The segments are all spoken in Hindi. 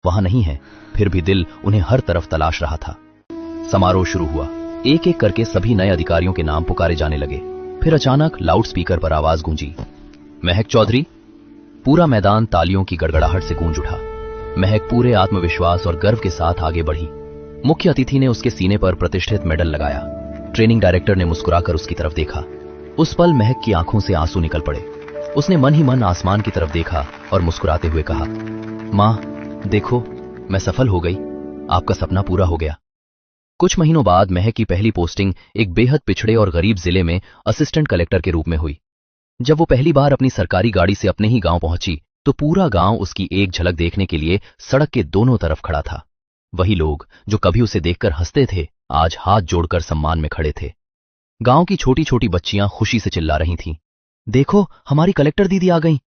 वहां नहीं है, फिर भी दिल उन्हें हर तरफ तलाश रहा था। समारोह शुरू हुआ। एक एक करके सभी नए अधिकारियों के नाम पुकारे जाने लगे। फिर अचानक लाउडस्पीकर पर आवाज गूंजी, महक चौधरी। पूरा मैदान तालियों की गड़गड़ाहट से गूंज उठा। महक पूरे आत्मविश्वास और गर्व के साथ आगे बढ़ी। मुख्य अतिथि ने उसके सीने पर प्रतिष्ठित मेडल लगाया। ट्रेनिंग डायरेक्टर ने मुस्कुराकर उसकी तरफ देखा। उस पल महक की आंखों से आंसू निकल पड़े। उसने मन ही मन आसमान की तरफ देखा और मुस्कुराते हुए कहा, मां, देखो, मैं सफल हो गई, आपका सपना पूरा हो गया। कुछ महीनों बाद महक की पहली पोस्टिंग एक बेहद पिछड़े और गरीब जिले में असिस्टेंट कलेक्टर के रूप में हुई। जब वो पहली बार अपनी सरकारी गाड़ी से अपने ही गांव पहुंची तो पूरा गांव उसकी एक झलक देखने के लिए सड़क के दोनों तरफ खड़ा था। वही लोग जो कभी उसे देखकर हंसते थे, आज हाथ जोड़कर सम्मान में खड़े थे। गांव की छोटी छोटी बच्चियां खुशी से चिल्ला रही थीं, देखो, हमारी कलेक्टर दीदी आ गई।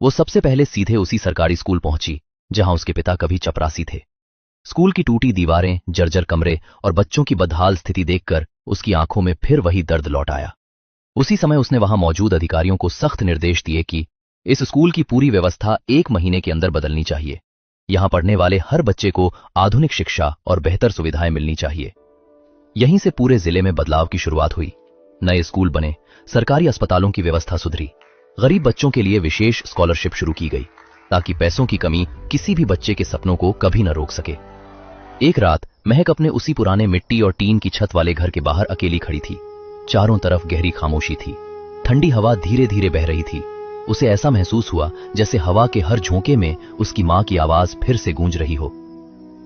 वो सबसे पहले सीधे उसी सरकारी स्कूल पहुंची जहां उसके पिता कभी चपरासी थे। स्कूल की टूटी दीवारें, जर्जर कमरे और बच्चों की बदहाल स्थिति देखकर उसकी आंखों में फिर वही दर्द लौट आया। उसी समय उसने वहां मौजूद अधिकारियों को सख्त निर्देश दिए कि इस स्कूल की पूरी व्यवस्था 1 महीने के अंदर बदलनी चाहिए। यहां पढ़ने वाले हर बच्चे को आधुनिक शिक्षा और बेहतर सुविधाएं मिलनी चाहिए। यहीं से पूरे जिले में बदलाव की शुरुआत हुई। नए स्कूल बने, सरकारी अस्पतालों की व्यवस्था सुधरी, गरीब बच्चों के लिए विशेष स्कॉलरशिप शुरू की गई ताकि पैसों की कमी किसी भी बच्चे के सपनों को कभी न रोक सके। एक रात महक अपने उसी पुराने मिट्टी और टीन की छत वाले घर के बाहर अकेली खड़ी थी। चारों तरफ गहरी खामोशी थी। ठंडी हवा धीरे धीरे बह रही थी। उसे ऐसा महसूस हुआ जैसे हवा के हर झोंके में उसकी मां की आवाज फिर से गूंज रही हो,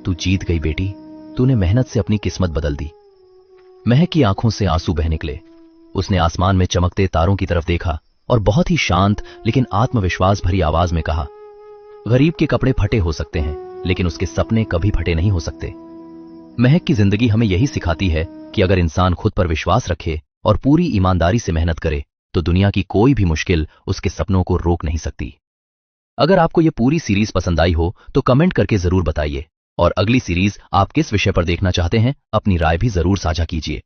तू जीत गई बेटी, तूने मेहनत से अपनी किस्मत बदल दी। महक की आंखों से आंसू बह निकले। उसने आसमान में चमकते तारों की तरफ देखा और बहुत ही शांत लेकिन आत्मविश्वास भरी आवाज में कहा, गरीब के कपड़े फटे हो सकते हैं लेकिन उसके सपने कभी फटे नहीं हो सकते। महक की जिंदगी हमें यही सिखाती है कि अगर इंसान खुद पर विश्वास रखे और पूरी ईमानदारी से मेहनत करे तो दुनिया की कोई भी मुश्किल उसके सपनों को रोक नहीं सकती। अगर आपको यह पूरी सीरीज पसंद आई हो तो कमेंट करके जरूर बताइए और अगली सीरीज आप किस विषय पर देखना चाहते हैं अपनी राय भी जरूर साझा कीजिए।